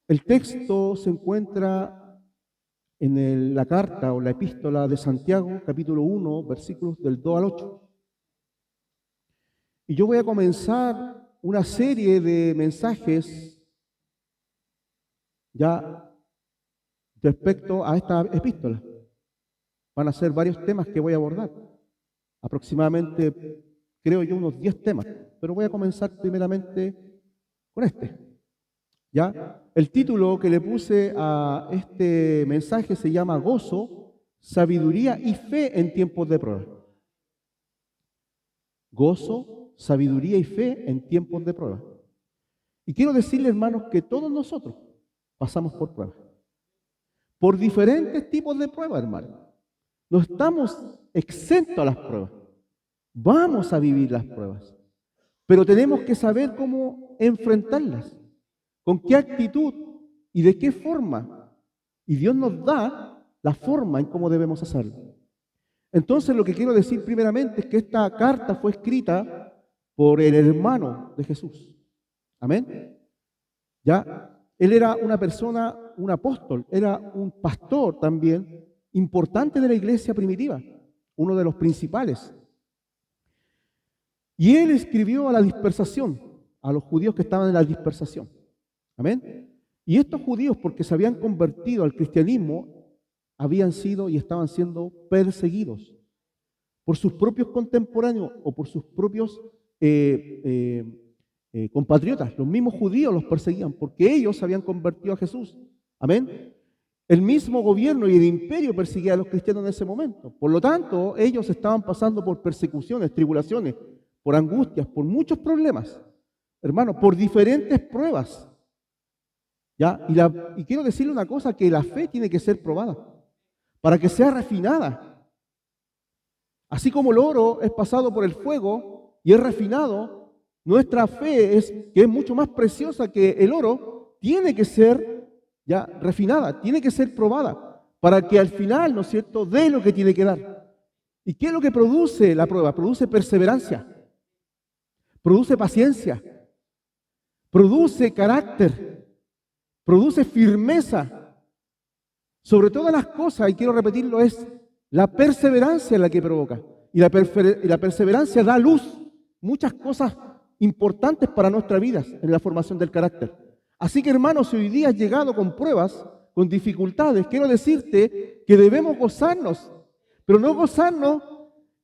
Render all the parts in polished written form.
El texto se encuentra en la carta o la epístola de Santiago, capítulo 1, versículos del 2 al 8. Y yo voy a comenzar una serie de mensajes ya respecto a esta epístola. Van a ser varios temas que voy a abordar. Aproximadamente, creo yo, unos 10 temas. Pero voy a comenzar primeramente con este. ¿Ya? El título que le puse a este mensaje se llama Gozo, Sabiduría y Fe en tiempos de prueba. Gozo, sabiduría y fe en tiempos de prueba. Y quiero decirle, hermanos, que todos nosotros pasamos por pruebas. Por diferentes tipos de pruebas, hermanos. No estamos exentos a las pruebas. Vamos a vivir las pruebas. Pero tenemos que saber cómo enfrentarlas. Con qué actitud y de qué forma. Y Dios nos da la forma en cómo debemos hacerlo. Entonces, lo que quiero decir primeramente es que esta carta fue escrita por el hermano de Jesús. Amén. ¿Ya? Él era una persona, un apóstol, era un pastor también importante de la iglesia primitiva, uno de los principales. Y él escribió a la dispersación, a los judíos que estaban en la dispersación. Amén. Y estos judíos, porque se habían convertido al cristianismo, habían sido y estaban siendo perseguidos por sus propios contemporáneos o por sus propios compatriotas. Los mismos judíos los perseguían porque ellos se habían convertido a Jesús. Amén. El mismo gobierno y el imperio perseguía a los cristianos en ese momento. Por lo tanto, ellos estaban pasando por persecuciones, tribulaciones, por angustias, por muchos problemas. Hermanos, por diferentes pruebas. ¿Ya? Y quiero decirle una cosa, que la fe tiene que ser probada para que sea refinada. Así como el oro es pasado por el fuego y es refinado, nuestra fe, que es mucho más preciosa que el oro, tiene que ser ya refinada, tiene que ser probada, para que al final, ¿no es cierto?, dé lo que tiene que dar. ¿Y qué es lo que produce la prueba? Produce perseverancia, produce paciencia, produce carácter, produce firmeza. Sobre todas las cosas, y quiero repetirlo, es la perseverancia la que provoca. Y la perseverancia da luz, muchas cosas importantes para nuestras vidas en la formación del carácter. Así que, hermanos, si hoy día has llegado con pruebas, con dificultades, quiero decirte que debemos gozarnos, pero no gozarnos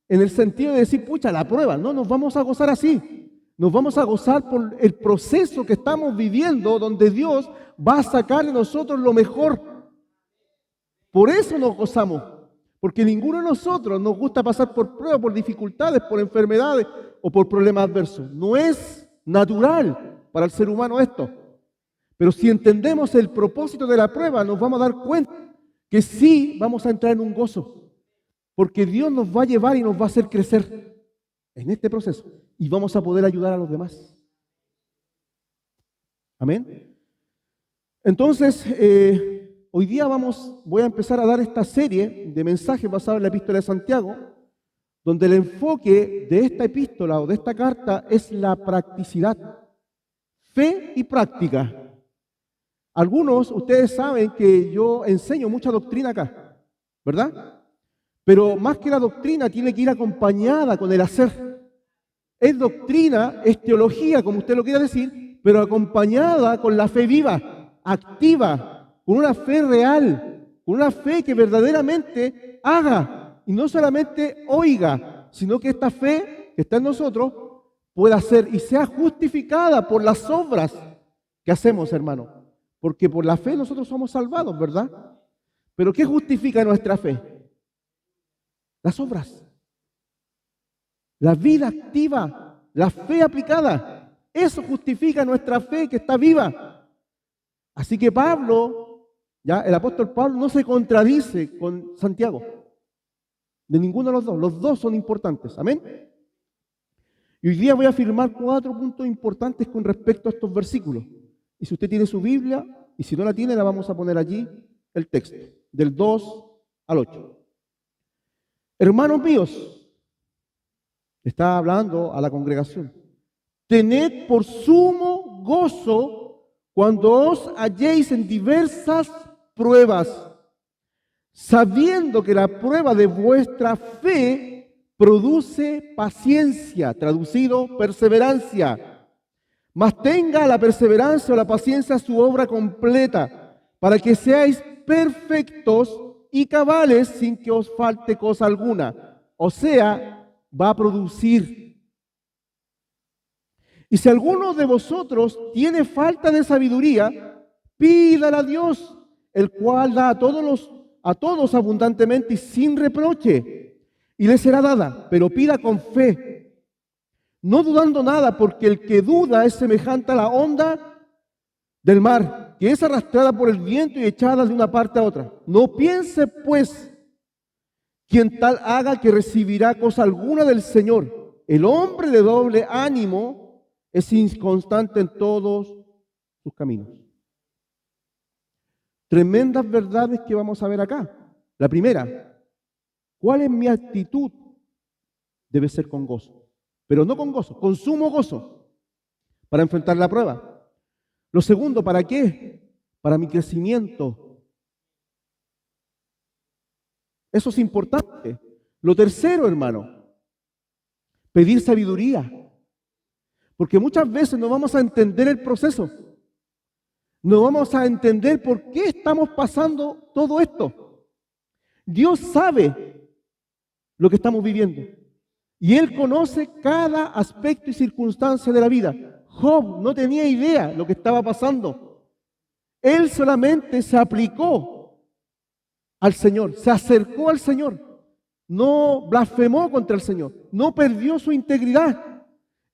en el sentido de decir, pucha, la prueba. No, nos vamos a gozar así. Nos vamos a gozar por el proceso que estamos viviendo, donde Dios va a sacar de nosotros lo mejor. Por eso nos gozamos, porque ninguno de nosotros nos gusta pasar por pruebas, por dificultades, por enfermedades o por problemas adversos. No es natural para el ser humano esto. Pero si entendemos el propósito de la prueba, nos vamos a dar cuenta que sí vamos a entrar en un gozo, porque Dios nos va a llevar y nos va a hacer crecer en este proceso y vamos a poder ayudar a los demás. Amén. Entonces, hoy día voy a empezar a dar esta serie de mensajes basados en la epístola de Santiago, donde el enfoque de esta epístola o de esta carta es la practicidad, fe y práctica. Algunos, ustedes saben que yo enseño mucha doctrina acá, ¿verdad? Pero más que la doctrina tiene que ir acompañada con el hacer. Es doctrina, es teología, como usted lo quiera decir, pero acompañada con la fe viva, activa, con una fe real, con una fe que verdaderamente haga y no solamente oiga, sino que esta fe que está en nosotros pueda ser y sea justificada por las obras que hacemos, hermano. Porque por la fe nosotros somos salvados, ¿verdad? Pero ¿qué justifica nuestra fe? Las obras. La vida activa, la fe aplicada. Eso justifica nuestra fe que está viva. Así que Pablo, ya el apóstol Pablo no se contradice con Santiago. De ninguno de los dos. Los dos son importantes. Amén. Y hoy día voy a afirmar 4 puntos importantes con respecto a estos versículos. Y si usted tiene su Biblia, y si no la tiene, la vamos a poner allí, el texto, del 2 al 8. Hermanos míos, está hablando a la congregación, tened por sumo gozo cuando os halléis en diversas pruebas, sabiendo que la prueba de vuestra fe produce paciencia, traducido, perseverancia. Mas tenga la perseverancia o la paciencia su obra completa, para que seáis perfectos y cabales sin que os falte cosa alguna. O sea, va a producir. Y si alguno de vosotros tiene falta de sabiduría, pídala a Dios, el cual da a todos abundantemente y sin reproche, y le será dada, pero pida con fe, no dudando nada, porque el que duda es semejante a la onda del mar, que es arrastrada por el viento y echada de una parte a otra. No piense, pues, quien tal haga que recibirá cosa alguna del Señor. El hombre de doble ánimo es inconstante en todos sus caminos. Tremendas verdades que vamos a ver acá. La primera, ¿cuál es mi actitud? Debe ser con gozo, pero no con gozo, con sumo gozo, para enfrentar la prueba. Lo segundo, ¿para qué? Para mi crecimiento. Eso es importante. Lo tercero, hermano, pedir sabiduría. Porque muchas veces no vamos a entender el proceso. No vamos a entender por qué estamos pasando todo esto. Dios sabe lo que estamos viviendo. Y Él conoce cada aspecto y circunstancia de la vida. Job no tenía idea de lo que estaba pasando. Él solamente se aplicó al Señor, se acercó al Señor. No blasfemó contra el Señor, no perdió su integridad.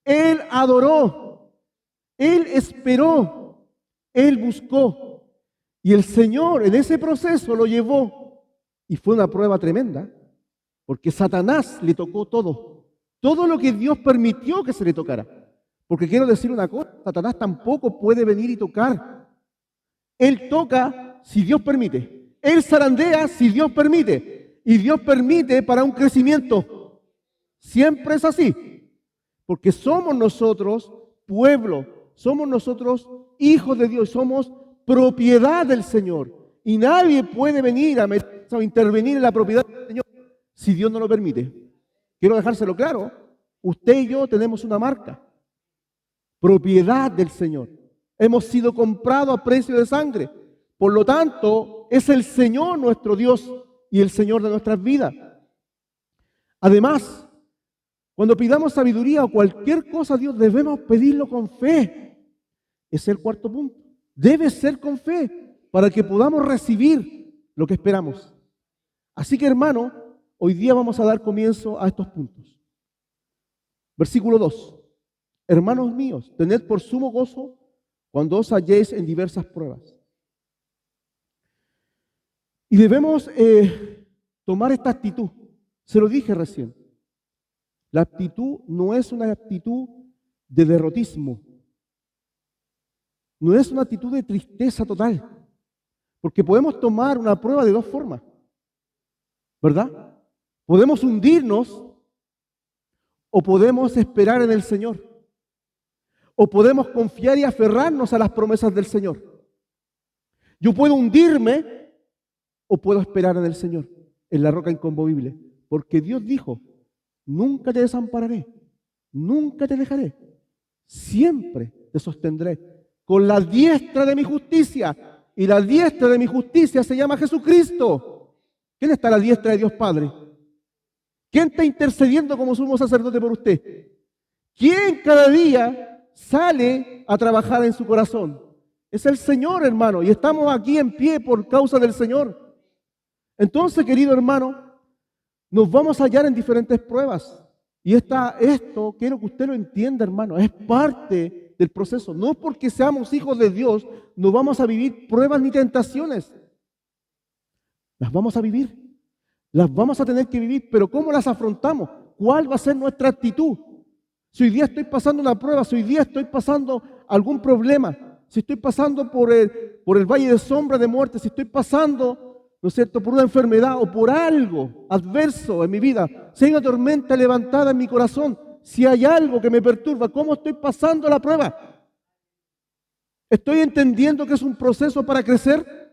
Él adoró, Él esperó, Él buscó. Y el Señor en ese proceso lo llevó. Y fue una prueba tremenda, porque Satanás le tocó todo. Todo lo que Dios permitió que se le tocara. Porque quiero decir una cosa, Satanás tampoco puede venir y tocar. Él toca si Dios permite. Él zarandea si Dios permite. Y Dios permite para un crecimiento. Siempre es así. Porque somos nosotros pueblo, somos nosotros hijos de Dios, somos propiedad del Señor. Y nadie puede venir a intervenir en la propiedad del Señor si Dios no lo permite. Quiero dejárselo claro. Usted y yo tenemos una marca. Propiedad del Señor. Hemos sido comprados a precio de sangre. Por lo tanto, es el Señor nuestro Dios y el Señor de nuestras vidas. Además, cuando pidamos sabiduría o cualquier cosa a Dios, debemos pedirlo con fe. Ese es el cuarto punto. Debe ser con fe para que podamos recibir lo que esperamos. Así que, hermano, hoy día vamos a dar comienzo a estos puntos. Versículo 2. Hermanos míos, tened por sumo gozo cuando os halléis en diversas pruebas. Y debemos tomar esta actitud. Se lo dije recién. La actitud no es una actitud de derrotismo. No es una actitud de tristeza total. Porque podemos tomar una prueba de dos formas. ¿Verdad? Podemos hundirnos o podemos esperar en el Señor. O podemos confiar y aferrarnos a las promesas del Señor. Yo puedo hundirme o puedo esperar en el Señor, en la roca inconmovible. Porque Dios dijo, nunca te desampararé, nunca te dejaré, siempre te sostendré con la diestra de mi justicia. Y la diestra de mi justicia se llama Jesucristo. ¿Quién está a la diestra de Dios Padre? ¿Quién está intercediendo como sumo sacerdote por usted? ¿Quién cada día sale a trabajar en su corazón? Es el Señor, hermano, y estamos aquí en pie por causa del Señor. Entonces, querido hermano, nos vamos a hallar en diferentes pruebas. Y esto, quiero que usted lo entienda, hermano, es parte del proceso. No porque seamos hijos de Dios, no vamos a vivir pruebas ni tentaciones. Las vamos a vivir. Las vamos a tener que vivir, pero ¿cómo las afrontamos? ¿Cuál va a ser nuestra actitud? Si hoy día estoy pasando una prueba, si hoy día estoy pasando algún problema, si estoy pasando por el valle de sombra de muerte, si estoy pasando, ¿no es cierto?, por una enfermedad o por algo adverso en mi vida, si hay una tormenta levantada en mi corazón, si hay algo que me perturba, ¿cómo estoy pasando la prueba? ¿Estoy entendiendo que es un proceso para crecer?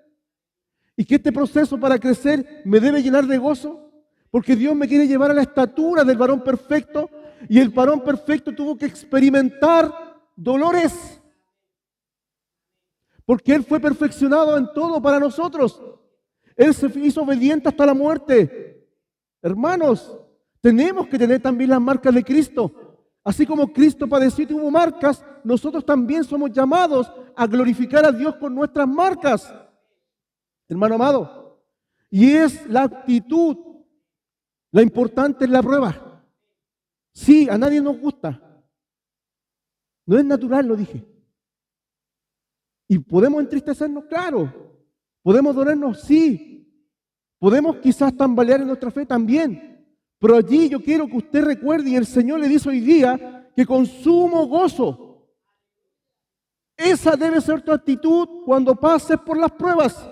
Y que este proceso para crecer me debe llenar de gozo, porque Dios me quiere llevar a la estatura del varón perfecto, y el varón perfecto tuvo que experimentar dolores, porque Él fue perfeccionado en todo para nosotros. Él se hizo obediente hasta la muerte. Hermanos, tenemos que tener también las marcas de Cristo. Así como Cristo padeció y tuvo marcas, nosotros también somos llamados a glorificar a Dios con nuestras marcas. Hermano amado, y es la actitud, la importante es la prueba. Sí, a nadie nos gusta. No es natural, lo dije. Y podemos entristecernos, claro. Podemos dolernos, sí. Podemos quizás tambalear en nuestra fe también. Pero allí yo quiero que usted recuerde, y el Señor le dice hoy día, que con sumo gozo. Esa debe ser tu actitud cuando pases por las pruebas.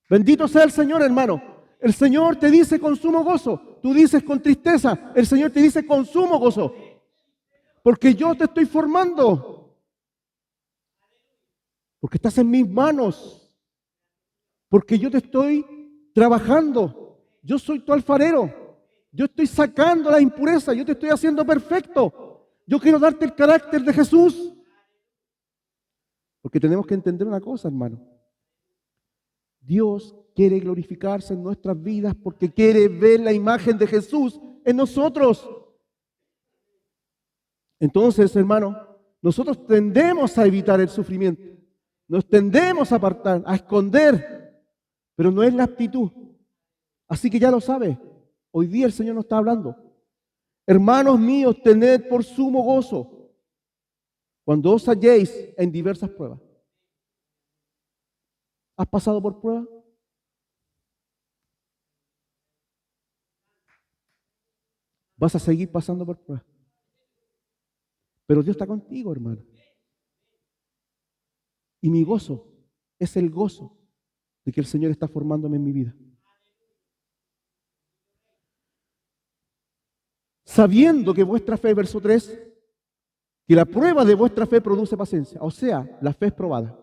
Bendito sea el Señor, hermano. El Señor te dice con sumo gozo. Tú dices con tristeza. El Señor te dice con sumo gozo. Porque yo te estoy formando. Porque estás en mis manos. Porque yo te estoy trabajando. Yo soy tu alfarero. Yo estoy sacando la impureza. Yo te estoy haciendo perfecto. Yo quiero darte el carácter de Jesús. Porque tenemos que entender una cosa, hermano. Dios quiere glorificarse en nuestras vidas porque quiere ver la imagen de Jesús en nosotros. Entonces, hermano, nosotros tendemos a evitar el sufrimiento. Nos tendemos a apartar, a esconder, pero no es la actitud. Así que ya lo sabe. Hoy día el Señor nos está hablando. Hermanos míos, tened por sumo gozo cuando os halléis en diversas pruebas. ¿Has pasado por pruebas? Vas a seguir pasando por pruebas. Pero Dios está contigo, hermano. Y mi gozo es el gozo de que el Señor está formándome en mi vida. Sabiendo que vuestra fe, verso 3, que la prueba de vuestra fe produce paciencia. O sea, la fe es probada,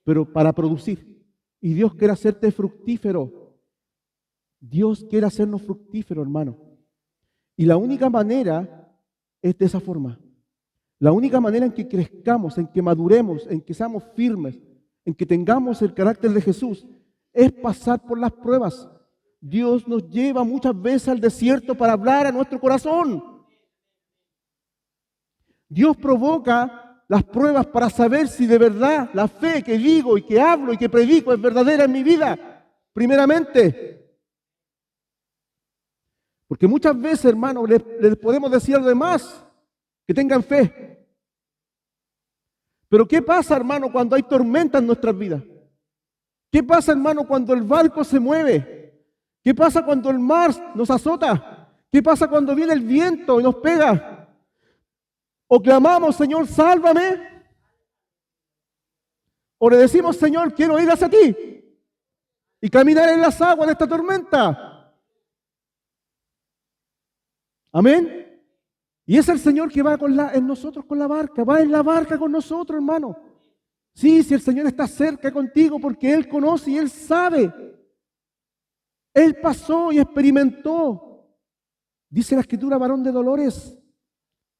pero para producir. Y Dios quiere hacerte fructífero. Dios quiere hacernos fructíferos, hermano. Y la única manera es de esa forma. La única manera en que crezcamos, en que maduremos, en que seamos firmes, en que tengamos el carácter de Jesús, es pasar por las pruebas. Dios nos lleva muchas veces al desierto para hablar a nuestro corazón. Dios provoca las pruebas para saber si de verdad la fe que digo y que hablo y que predico es verdadera en mi vida, primeramente. Porque muchas veces, hermano, les podemos decir a los demás que tengan fe. Pero ¿qué pasa, hermano, cuando hay tormenta en nuestras vidas? ¿Qué pasa, hermano, cuando el barco se mueve? ¿Qué pasa cuando el mar nos azota? ¿Qué pasa cuando viene el viento y nos pega? O clamamos, Señor, sálvame. O le decimos, Señor, quiero ir hacia ti y caminar en las aguas de esta tormenta. Amén. Y es el Señor que va en nosotros con la barca, va en la barca con nosotros, hermano. Sí, si el Señor está cerca contigo porque Él conoce y Él sabe. Él pasó y experimentó. Dice la Escritura, varón de dolores.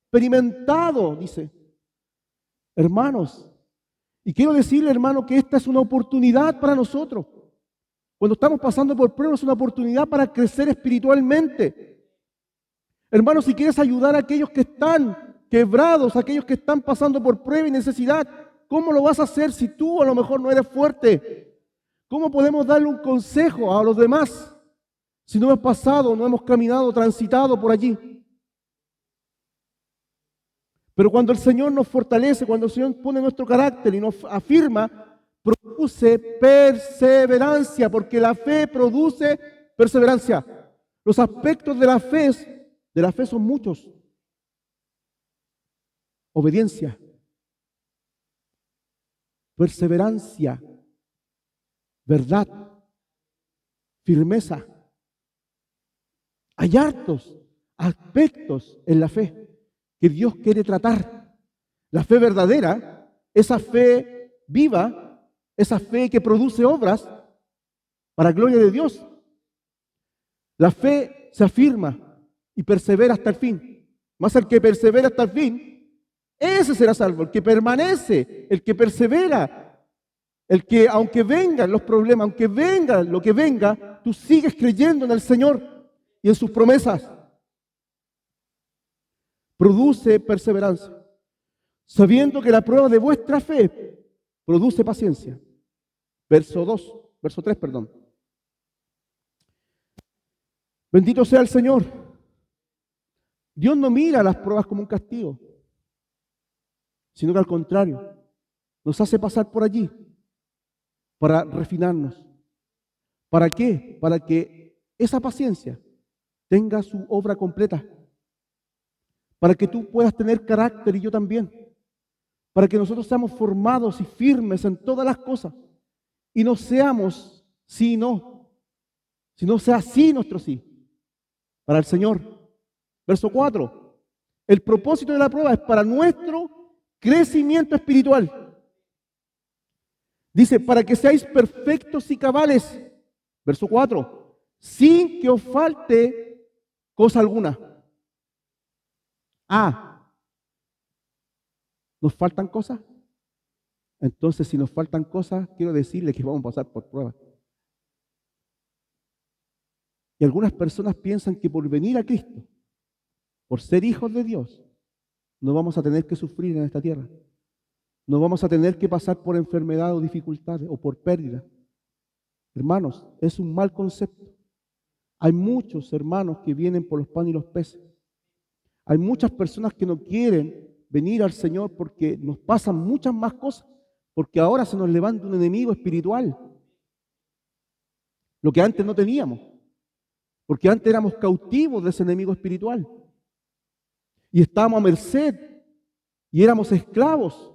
Experimentado, dice. Hermanos, y quiero decirle, hermano, que esta es una oportunidad para nosotros. Cuando estamos pasando por pruebas, es una oportunidad para crecer espiritualmente. Hermanos, si quieres ayudar a aquellos que están quebrados, a aquellos que están pasando por prueba y necesidad, ¿cómo lo vas a hacer si tú a lo mejor no eres fuerte? ¿Cómo podemos darle un consejo a los demás si no hemos pasado, no hemos caminado, transitado por allí? Pero cuando el Señor nos fortalece, cuando el Señor pone nuestro carácter y nos afirma, produce perseverancia, porque la fe produce perseverancia. Los aspectos de la fe son muchos. Obediencia, perseverancia, verdad, firmeza. Hay hartos aspectos en la fe que Dios quiere tratar. La fe verdadera esa fe viva, esa fe que produce obras para gloria de Dios. La fe se afirma y persevera hasta el fin. Más el que persevera hasta el fin, ese será salvo. El que permanece, el que persevera, el que aunque vengan los problemas, aunque venga lo que venga, tú sigues creyendo en el Señor y en sus promesas. Produce perseverancia, sabiendo que la prueba de vuestra fe produce paciencia. Verso 3, perdón. Bendito sea el Señor. Dios no mira las pruebas como un castigo, sino que al contrario, nos hace pasar por allí para refinarnos. ¿Para qué? Para que esa paciencia tenga su obra completa. Para que tú puedas tener carácter y yo también. Para que nosotros seamos formados y firmes en todas las cosas. Y no seamos sí y no, sino sea sí nuestro sí. Para el Señor. Verso 4. El propósito de la prueba es para nuestro crecimiento espiritual. Dice, para que seáis perfectos y cabales. Verso 4. Sin que os falte cosa alguna. ¿Nos faltan cosas? Entonces, si nos faltan cosas, quiero decirles que vamos a pasar por pruebas. Y algunas personas piensan que por venir a Cristo, por ser hijos de Dios, no vamos a tener que sufrir en esta tierra. No vamos a tener que pasar por enfermedad o dificultades o por pérdida. Hermanos, es un mal concepto. Hay muchos hermanos que vienen por los panes y los peces. Hay muchas personas que no quieren venir al Señor porque nos pasan muchas más cosas, porque ahora se nos levanta un enemigo espiritual, lo que antes no teníamos, porque antes éramos cautivos de ese enemigo espiritual y estábamos a merced y éramos esclavos,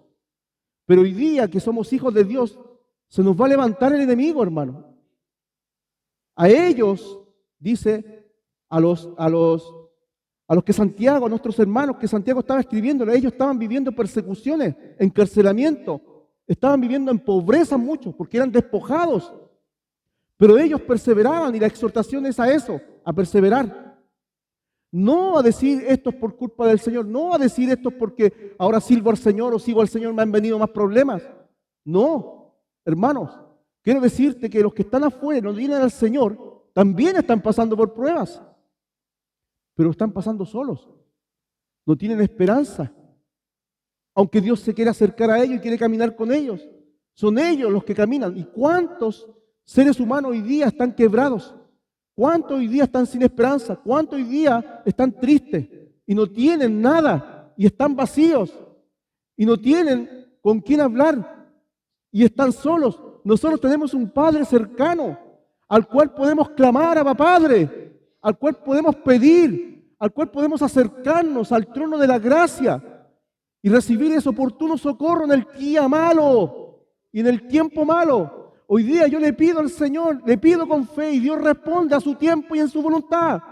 pero hoy día que somos hijos de Dios, se nos va a levantar el enemigo, hermano. A ellos, dice, a los que Santiago, a nuestros hermanos que Santiago estaba escribiendo, ellos estaban viviendo persecuciones, encarcelamiento, estaban viviendo en pobreza muchos, porque eran despojados. Pero ellos perseveraban y la exhortación es a eso, a perseverar. No a decir esto es por culpa del Señor, no a decir esto es porque ahora sirvo al Señor o sigo al Señor, me han venido más problemas. No, hermanos, quiero decirte que los que están afuera no vienen al Señor, también están pasando por pruebas. Pero están pasando solos, no tienen esperanza, aunque Dios se quiere acercar a ellos y quiere caminar con ellos, son ellos los que caminan. ¿Y cuántos seres humanos hoy día están quebrados? ¿Cuántos hoy día están sin esperanza? ¿Cuántos hoy día están tristes y no tienen nada y están vacíos y no tienen con quién hablar y están solos? Nosotros tenemos un Padre cercano al cual podemos clamar, Abba Padre, al cual podemos pedir, al cual podemos acercarnos al trono de la gracia y recibir ese oportuno socorro en el día malo y en el tiempo malo. Hoy día yo le pido al Señor, le pido con fe y Dios responde a su tiempo y en su voluntad.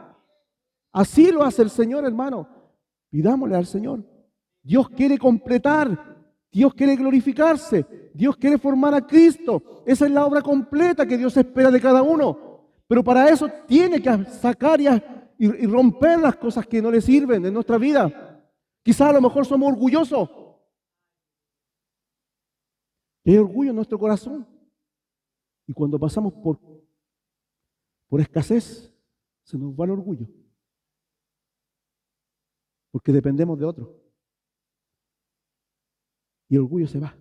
Así lo hace el Señor, hermano. Pidámosle al Señor. Dios quiere completar, Dios quiere glorificarse, Dios quiere formar a Cristo. Esa es la obra completa que Dios espera de cada uno. Pero para eso tiene que sacar y romper las cosas que no le sirven en nuestra vida. Quizás a lo mejor somos orgullosos. Y hay orgullo en nuestro corazón. Y cuando pasamos por escasez, se nos va el orgullo. Porque dependemos de otros. Y el orgullo se va.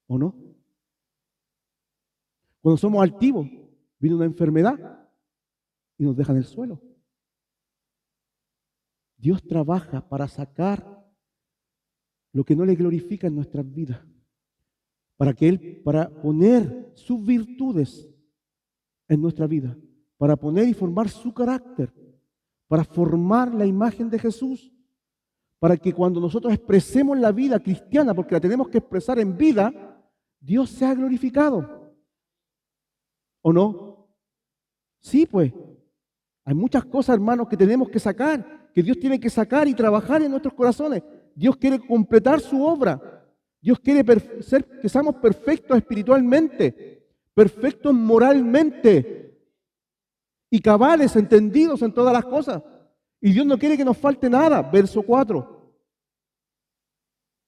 ¿O no? Cuando somos altivos, viene una enfermedad y nos deja en el suelo. Dios trabaja para sacar lo que no le glorifica en nuestras vidas, para poner sus virtudes en nuestra vida, para poner y formar su carácter, para formar la imagen de Jesús, para que cuando nosotros expresemos la vida cristiana, porque la tenemos que expresar en vida, Dios sea glorificado. ¿O no? Sí, pues. Hay muchas cosas, hermanos, que tenemos que sacar, que Dios tiene que sacar y trabajar en nuestros corazones. Dios quiere completar su obra. Dios quiere que seamos perfectos espiritualmente, perfectos moralmente y cabales, entendidos en todas las cosas. Y Dios no quiere que nos falte nada. Verso 4.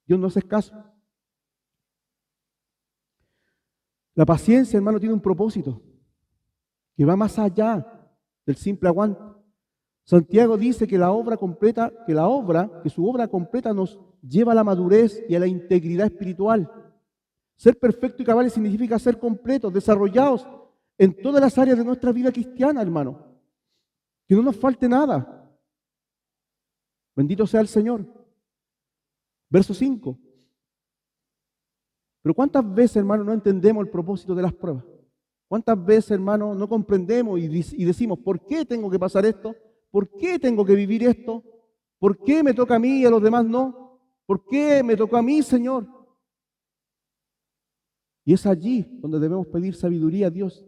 Dios no hace caso. La paciencia, hermano, tiene un propósito que va más allá del simple aguante. Santiago dice que su obra completa nos lleva a la madurez y a la integridad espiritual. Ser perfecto y cabal significa ser completos, desarrollados en todas las áreas de nuestra vida cristiana, hermano. Que no nos falte nada. Bendito sea el Señor. Verso 5. Pero ¿cuántas veces, hermano, no entendemos el propósito de las pruebas? ¿Cuántas veces, hermano, no comprendemos y decimos, ¿por qué tengo que pasar esto? ¿Por qué tengo que vivir esto? ¿Por qué me toca a mí y a los demás no? ¿Por qué me tocó a mí, Señor? Y es allí donde debemos pedir sabiduría a Dios.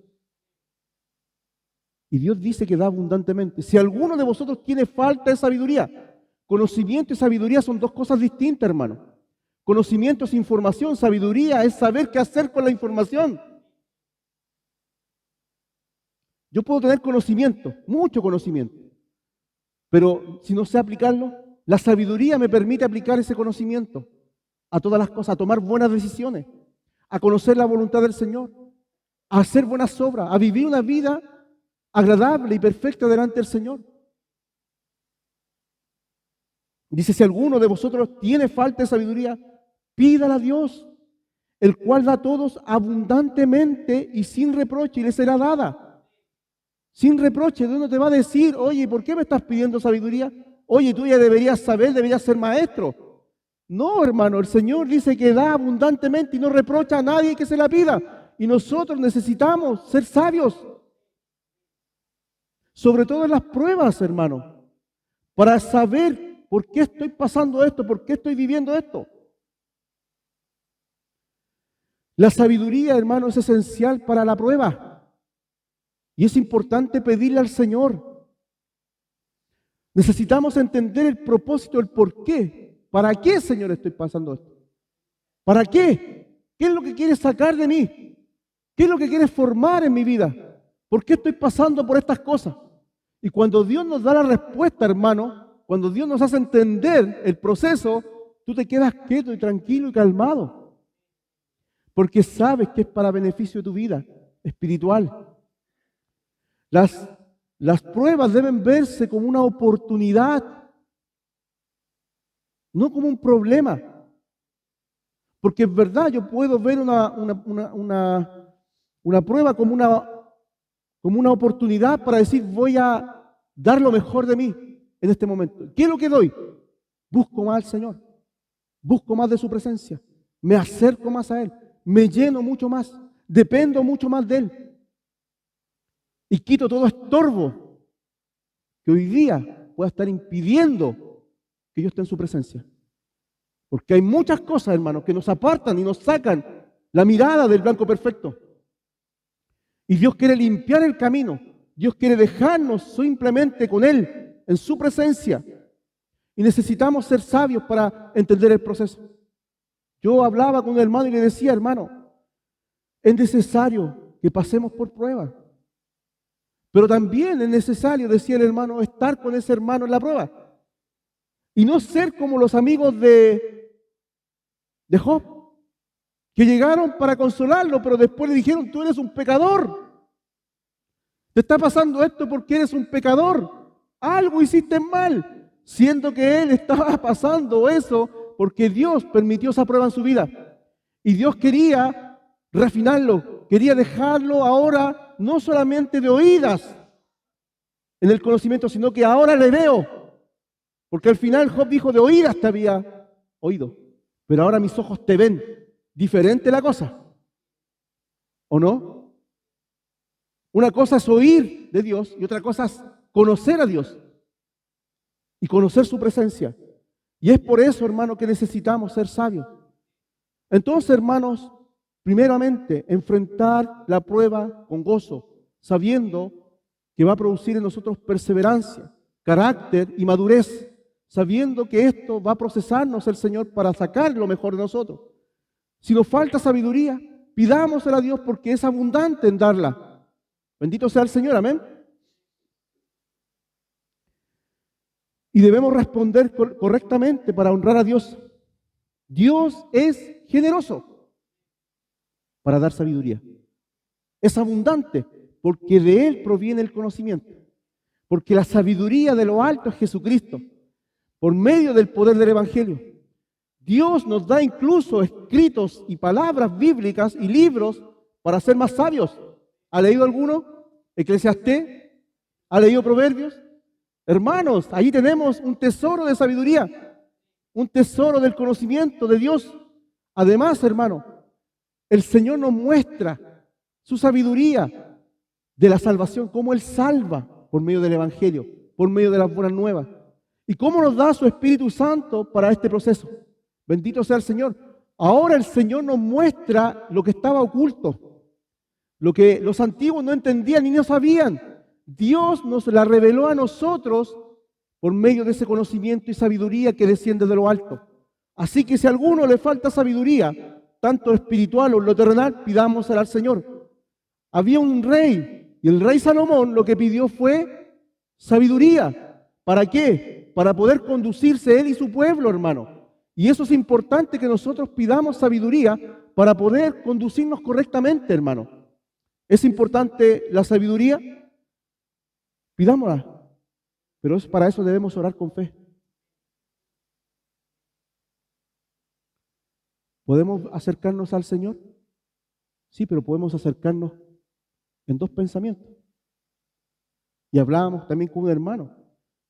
Y Dios dice que da abundantemente. Si alguno de vosotros tiene falta de sabiduría, conocimiento y sabiduría son dos cosas distintas, hermano. Conocimiento es información, sabiduría es saber qué hacer con la información. Yo puedo tener conocimiento, mucho conocimiento, pero si no sé aplicarlo, la sabiduría me permite aplicar ese conocimiento a todas las cosas, a tomar buenas decisiones, a conocer la voluntad del Señor, a hacer buenas obras, a vivir una vida agradable y perfecta delante del Señor. Dice, si alguno de vosotros tiene falta de sabiduría, pídala a Dios, el cual da a todos abundantemente y sin reproche, y le será dada. Sin reproche. Dios no te va a decir, oye, ¿por qué me estás pidiendo sabiduría? Oye, tú ya deberías saber, deberías ser maestro. No, hermano, el Señor dice que da abundantemente y no reprocha a nadie que se la pida. Y nosotros necesitamos ser sabios. Sobre todo en las pruebas, hermano, para saber por qué estoy pasando esto, por qué estoy viviendo esto. La sabiduría, hermano, es esencial para la prueba. Y es importante pedirle al Señor. Necesitamos entender el propósito, el por qué. ¿Para qué, Señor, estoy pasando esto? ¿Para qué? ¿Qué es lo que quieres sacar de mí? ¿Qué es lo que quieres formar en mi vida? ¿Por qué estoy pasando por estas cosas? Y cuando Dios nos da la respuesta, hermano, cuando Dios nos hace entender el proceso, tú te quedas quieto y tranquilo y calmado. Porque sabes que es para beneficio de tu vida espiritual. Las pruebas deben verse como una oportunidad, no como un problema. Porque es verdad, yo puedo ver una prueba como una oportunidad para decir, voy a dar lo mejor de mí en este momento. ¿Qué es lo que doy? Busco más al Señor, busco más de su presencia, me acerco más a Él, me lleno mucho más, dependo mucho más de Él. Y quito todo estorbo que hoy día pueda estar impidiendo que yo esté en su presencia. Porque hay muchas cosas, hermanos, que nos apartan y nos sacan la mirada del blanco perfecto. Y Dios quiere limpiar el camino. Dios quiere dejarnos simplemente con Él, en su presencia. Y necesitamos ser sabios para entender el proceso. Yo hablaba con un hermano y le decía, hermano, es necesario que pasemos por pruebas. Pero también es necesario, decía el hermano, estar con ese hermano en la prueba. Y no ser como los amigos de Job, que llegaron para consolarlo, pero después le dijeron, tú eres un pecador. Te está pasando esto porque eres un pecador. Algo hiciste mal, siendo que él estaba pasando eso porque Dios permitió esa prueba en su vida. Y Dios quería refinarlo, quería dejarlo ahora no solamente de oídas en el conocimiento, sino que ahora le veo. Porque al final Job dijo, de oídas te había oído, pero ahora mis ojos te ven. Diferente la cosa, ¿o no? Una cosa es oír de Dios y otra cosa es conocer a Dios y conocer su presencia. Y es por eso, hermano, que necesitamos ser sabios. Entonces, hermanos, primeramente, enfrentar la prueba con gozo, sabiendo que va a producir en nosotros perseverancia, carácter y madurez, sabiendo que esto va a procesarnos el Señor para sacar lo mejor de nosotros. Si nos falta sabiduría, pidámosela a Dios porque es abundante en darla. Bendito sea el Señor, amén. Y debemos responder correctamente para honrar a Dios. Dios es generoso para dar sabiduría. Es abundante porque de Él proviene el conocimiento. Porque la sabiduría de lo alto es Jesucristo, por medio del poder del Evangelio. Dios nos da incluso escritos y palabras bíblicas y libros para ser más sabios. ¿Ha leído alguno? Eclesiastés. ¿Ha leído Proverbios? Hermanos, allí tenemos un tesoro de sabiduría, un tesoro del conocimiento de Dios. Además, hermano, el Señor nos muestra su sabiduría de la salvación, cómo Él salva por medio del Evangelio, por medio de las buenas nuevas. Y cómo nos da su Espíritu Santo para este proceso. Bendito sea el Señor. Ahora el Señor nos muestra lo que estaba oculto, lo que los antiguos no entendían ni no sabían. Dios nos la reveló a nosotros por medio de ese conocimiento y sabiduría que desciende de lo alto. Así que si a alguno le falta sabiduría, tanto espiritual o en lo terrenal, pidámosela al Señor. Había un rey y el rey Salomón lo que pidió fue sabiduría. ¿Para qué? Para poder conducirse él y su pueblo, hermano. Y eso es importante que nosotros pidamos sabiduría para poder conducirnos correctamente, hermano. ¿Es importante la sabiduría? Pidámosla. Pero para eso debemos orar con fe. ¿Podemos acercarnos al Señor? Sí, pero podemos acercarnos en dos pensamientos. Y hablábamos también con un hermano,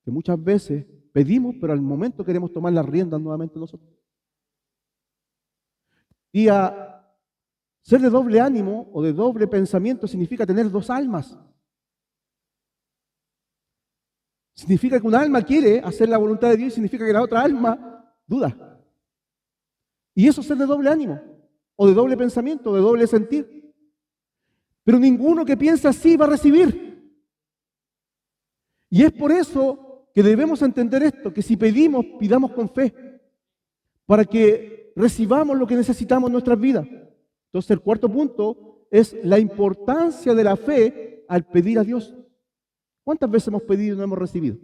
que muchas veces pedimos, pero al momento queremos tomar las riendas nuevamente nosotros. Y ser de doble ánimo o de doble pensamiento significa tener dos almas. Significa que un alma quiere hacer la voluntad de Dios y significa que la otra alma duda. Y eso es ser de doble ánimo, o de doble pensamiento, de doble sentir. Pero ninguno que piensa así va a recibir. Y es por eso que debemos entender esto, que si pedimos, pidamos con fe, para que recibamos lo que necesitamos en nuestras vidas. Entonces el cuarto punto es la importancia de la fe al pedir a Dios. ¿Cuántas veces hemos pedido y no hemos recibido?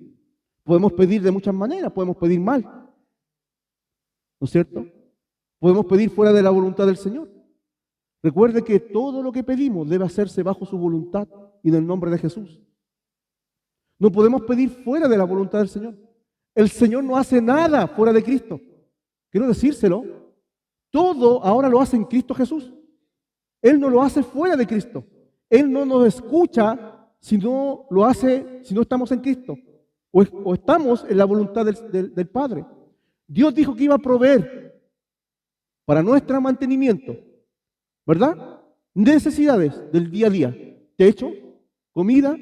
Podemos pedir de muchas maneras, podemos pedir mal, ¿no es cierto? Podemos pedir fuera de la voluntad del Señor. Recuerde que todo lo que pedimos debe hacerse bajo su voluntad y en el nombre de Jesús. No podemos pedir fuera de la voluntad del Señor. El Señor no hace nada fuera de Cristo. Quiero decírselo. Todo ahora lo hace en Cristo Jesús. Él no lo hace fuera de Cristo. Él no nos escucha si no lo hace, si no estamos en Cristo. O estamos en la voluntad del Padre. Dios dijo que iba a proveer para nuestro mantenimiento, ¿verdad? Necesidades del día a día. Techo, comida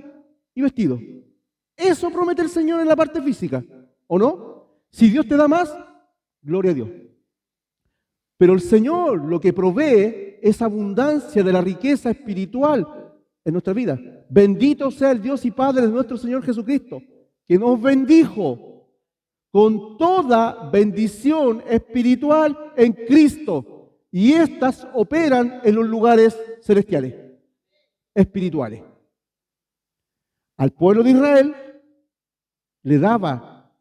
y vestido. Eso promete el Señor en la parte física, ¿o no? Si Dios te da más, gloria a Dios. Pero el Señor lo que provee es abundancia de la riqueza espiritual en nuestra vida. Bendito sea el Dios y Padre de nuestro Señor Jesucristo, que nos bendijo con toda bendición espiritual en Cristo. Y estas operan en los lugares celestiales, espirituales. Al pueblo de Israel le daba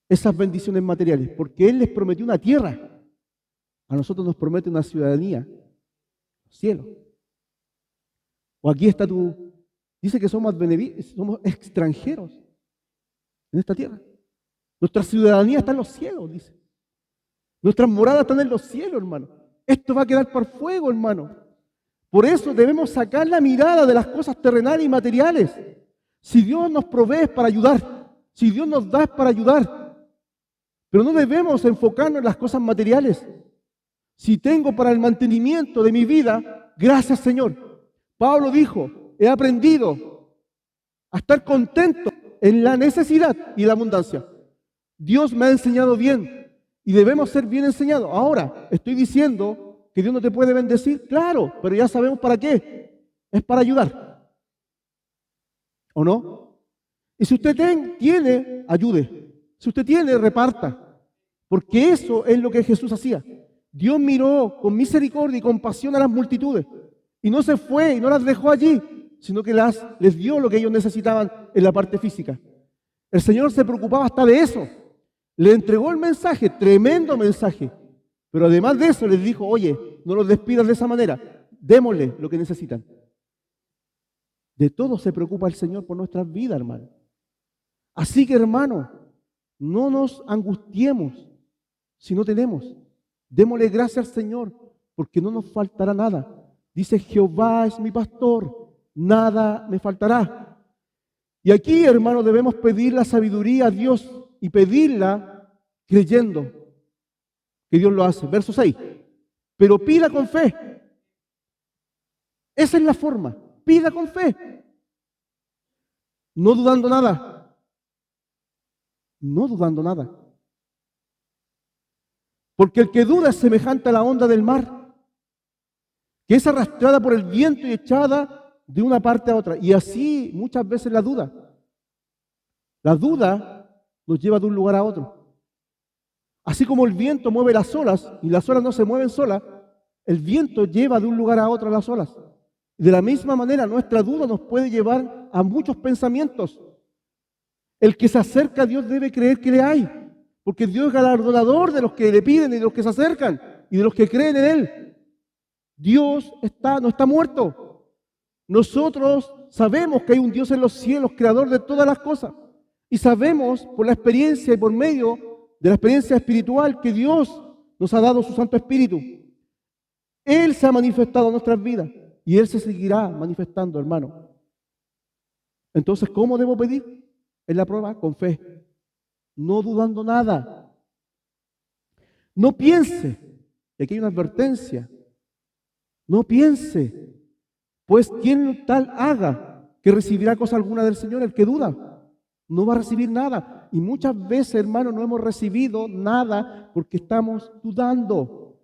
esas bendiciones materiales, porque Él les prometió una tierra. A nosotros nos promete una ciudadanía, cielo. O aquí está dice que somos extranjeros en esta tierra. Nuestra ciudadanía está en los cielos, dice. Nuestras moradas están en los cielos, hermano. Esto va a quedar por fuego, hermano. Por eso debemos sacar la mirada de las cosas terrenales y materiales. Si Dios nos provee es para ayudar. Si Dios nos da es para ayudar. Pero no debemos enfocarnos en las cosas materiales. Si tengo para el mantenimiento de mi vida, gracias, Señor. Pablo dijo, he aprendido a estar contento en la necesidad y la abundancia. Dios me ha enseñado bien y debemos ser bien enseñados. Ahora, estoy diciendo que Dios no te puede bendecir, claro, pero ya sabemos para qué. Es para ayudar. ¿O no? Y si usted tiene, ayude. Si usted tiene, reparta. Porque eso es lo que Jesús hacía. Dios miró con misericordia y compasión a las multitudes y no se fue y no las dejó allí, sino que les dio lo que ellos necesitaban en la parte física. El Señor se preocupaba hasta de eso. Le entregó el mensaje, tremendo mensaje. Pero además de eso les dijo, oye, no los despidas de esa manera, démosle lo que necesitan. De todo se preocupa el Señor por nuestras vidas, hermano. Así que, hermano, no nos angustiemos si no tenemos. Démosle gracias al Señor, porque no nos faltará nada. Dice, Jehová es mi pastor, nada me faltará. Y aquí, hermano, debemos pedir la sabiduría a Dios y pedirla creyendo que Dios lo hace. Verso 6. Pero pida con fe. Esa es la forma. Pida con fe. No dudando nada. No dudando nada. Porque el que duda es semejante a la onda del mar, que es arrastrada por el viento y echada de una parte a otra. Y así muchas veces la duda. La duda nos lleva de un lugar a otro. Así como el viento mueve las olas y las olas no se mueven solas, el viento lleva de un lugar a otro las olas. De la misma manera, nuestra duda nos puede llevar a muchos pensamientos. El que se acerca a Dios debe creer que le hay, porque Dios es galardonador de los que le piden y de los que se acercan y de los que creen en Él. Dios no está muerto. Nosotros sabemos que hay un Dios en los cielos, creador de todas las cosas. Y sabemos por la experiencia y por medio de la experiencia espiritual que Dios nos ha dado su Santo Espíritu. Él se ha manifestado en nuestras vidas y Él se seguirá manifestando, hermano. Entonces, ¿cómo debo pedir? En la prueba, con fe, no dudando nada. No piense, y aquí hay una advertencia, no piense, pues quien tal haga que recibirá cosa alguna del Señor, el que duda, no va a recibir nada. Y muchas veces, hermano, no hemos recibido nada porque estamos dudando,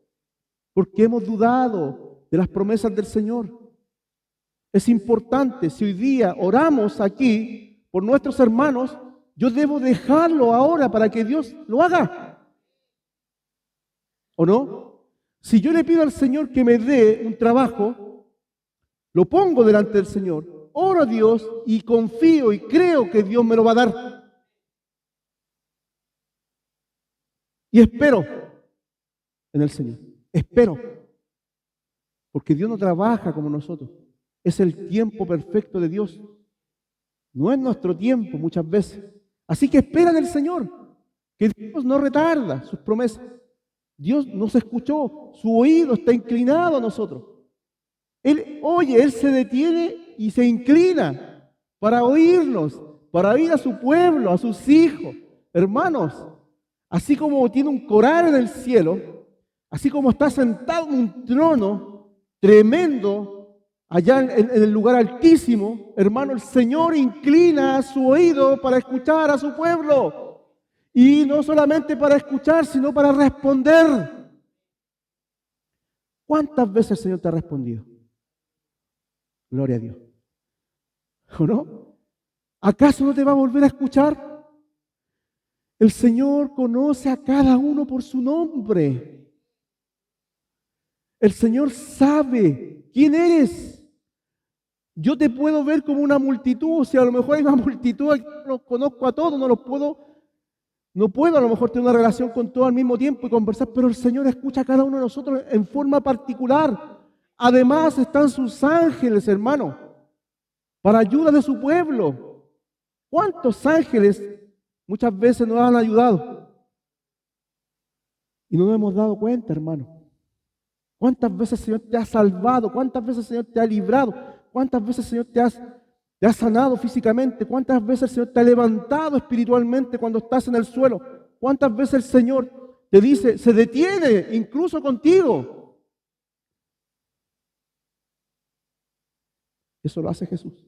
porque hemos dudado de las promesas del Señor. Es importante, si hoy día oramos aquí por nuestros hermanos, yo debo dejarlo ahora para que Dios lo haga. ¿O no? Si yo le pido al Señor que me dé un trabajo, lo pongo delante del Señor, oro a Dios y confío y creo que Dios me lo va a dar. Y espero en el Señor. Espero. Porque Dios no trabaja como nosotros. Es el tiempo perfecto de Dios. No es nuestro tiempo muchas veces. Así que espera en el Señor. Que Dios no retarda sus promesas. Dios nos escuchó. Su oído está inclinado a nosotros. Él oye, Él se detiene y se inclina para oírnos, para oír a su pueblo, a sus hijos. Hermanos, así como tiene un coral en el cielo, así como está sentado en un trono tremendo allá en el lugar altísimo, hermano, el Señor inclina su oído para escuchar a su pueblo. Y no solamente para escuchar, sino para responder. ¿Cuántas veces el Señor te ha respondido? Gloria a Dios. ¿O no? ¿Acaso no te va a volver a escuchar? El Señor conoce a cada uno por su nombre. El Señor sabe quién eres. Yo te puedo ver como una multitud, o sea, a lo mejor hay una multitud, no los conozco a todos, no puedo a lo mejor tener una relación con todos al mismo tiempo y conversar, pero el Señor escucha a cada uno de nosotros en forma particular. Además están sus ángeles, hermano, para ayuda de su pueblo. ¿Cuántos ángeles muchas veces nos han ayudado? Y no nos hemos dado cuenta, hermano. ¿Cuántas veces el Señor te ha salvado? ¿Cuántas veces el Señor te ha librado? ¿Cuántas veces el Señor te ha sanado físicamente? ¿Cuántas veces el Señor te ha levantado espiritualmente cuando estás en el suelo? ¿Cuántas veces el Señor te dice, se detiene incluso contigo? Eso lo hace Jesús.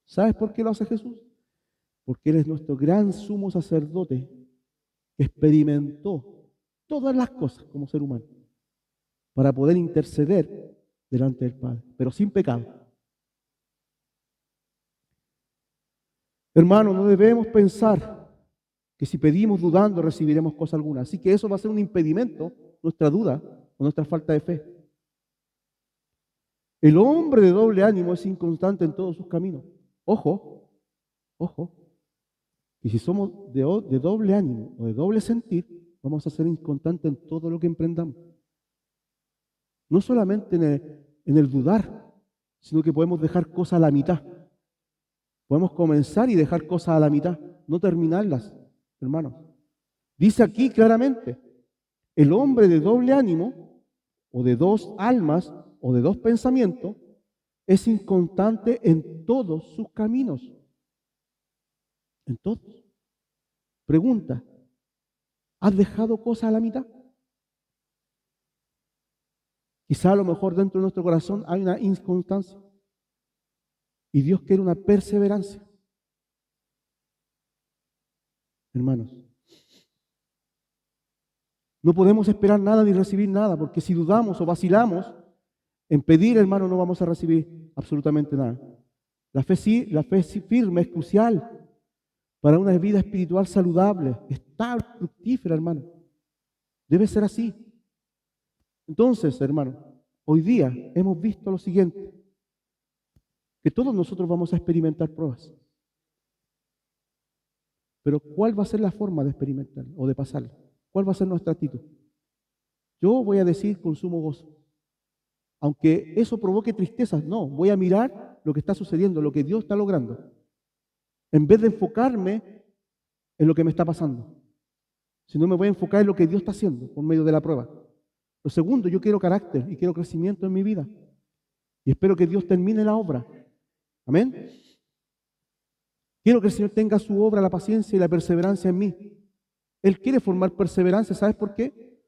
¿Sabes por qué lo hace Jesús? Porque Él es nuestro gran sumo sacerdote que experimentó todas las cosas como ser humano para poder interceder delante del Padre, pero sin pecado. Hermano, no debemos pensar que si pedimos dudando recibiremos cosa alguna. Así que eso va a ser un impedimento nuestra duda o nuestra falta de fe. El hombre de doble ánimo es inconstante en todos sus caminos. Ojo, ojo. Y si somos de doble ánimo o de doble sentir, vamos a ser inconstantes en todo lo que emprendamos. No solamente en el dudar, sino que podemos dejar cosas a la mitad. Podemos comenzar y dejar cosas a la mitad, no terminarlas, hermanos. Dice aquí claramente, el hombre de doble ánimo, o de dos almas, o de dos pensamientos, es inconstante en todos sus caminos. En todos. Pregunta, ¿has dejado cosas a la mitad? Quizá a lo mejor dentro de nuestro corazón hay una inconstancia. Y Dios quiere una perseverancia. Hermanos, no podemos esperar nada ni recibir nada, porque si dudamos o vacilamos en pedir, hermano, no vamos a recibir absolutamente nada. La fe firme es crucial para una vida espiritual saludable, estable, fructífera, hermano. Debe ser así. Entonces, hermano, hoy día hemos visto lo siguiente, que todos nosotros vamos a experimentar pruebas. Pero ¿cuál va a ser la forma de experimentar o de pasarla? ¿Cuál va a ser nuestra actitud? Yo voy a decir con sumo gozo. Aunque eso provoque tristezas, no, voy a mirar lo que está sucediendo, lo que Dios está logrando, en vez de enfocarme en lo que me está pasando. Sino me voy a enfocar en lo que Dios está haciendo por medio de la prueba. Lo segundo, yo quiero carácter y quiero crecimiento en mi vida. Y espero que Dios termine la obra. Amén. Quiero que el Señor tenga su obra, la paciencia y la perseverancia en mí. Él quiere formar perseverancia, ¿sabes por qué?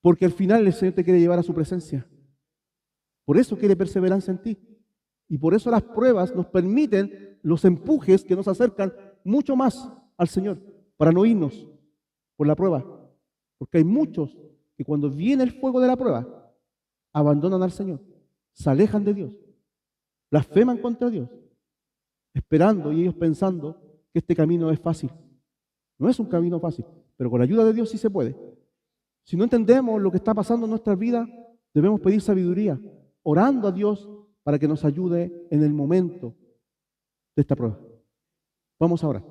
Porque al final el Señor te quiere llevar a su presencia. Por eso quiere perseverancia en ti. Y por eso las pruebas nos permiten los empujes que nos acercan mucho más al Señor, para no irnos por la prueba. Porque hay muchos que cuando viene el fuego de la prueba, abandonan al Señor, se alejan de Dios, blasfeman contra Dios, esperando y ellos pensando que este camino es fácil. No es un camino fácil, pero con la ayuda de Dios sí se puede. Si no entendemos lo que está pasando en nuestras vidas, debemos pedir sabiduría, orando a Dios para que nos ayude en el momento de esta prueba. Vamos ahora.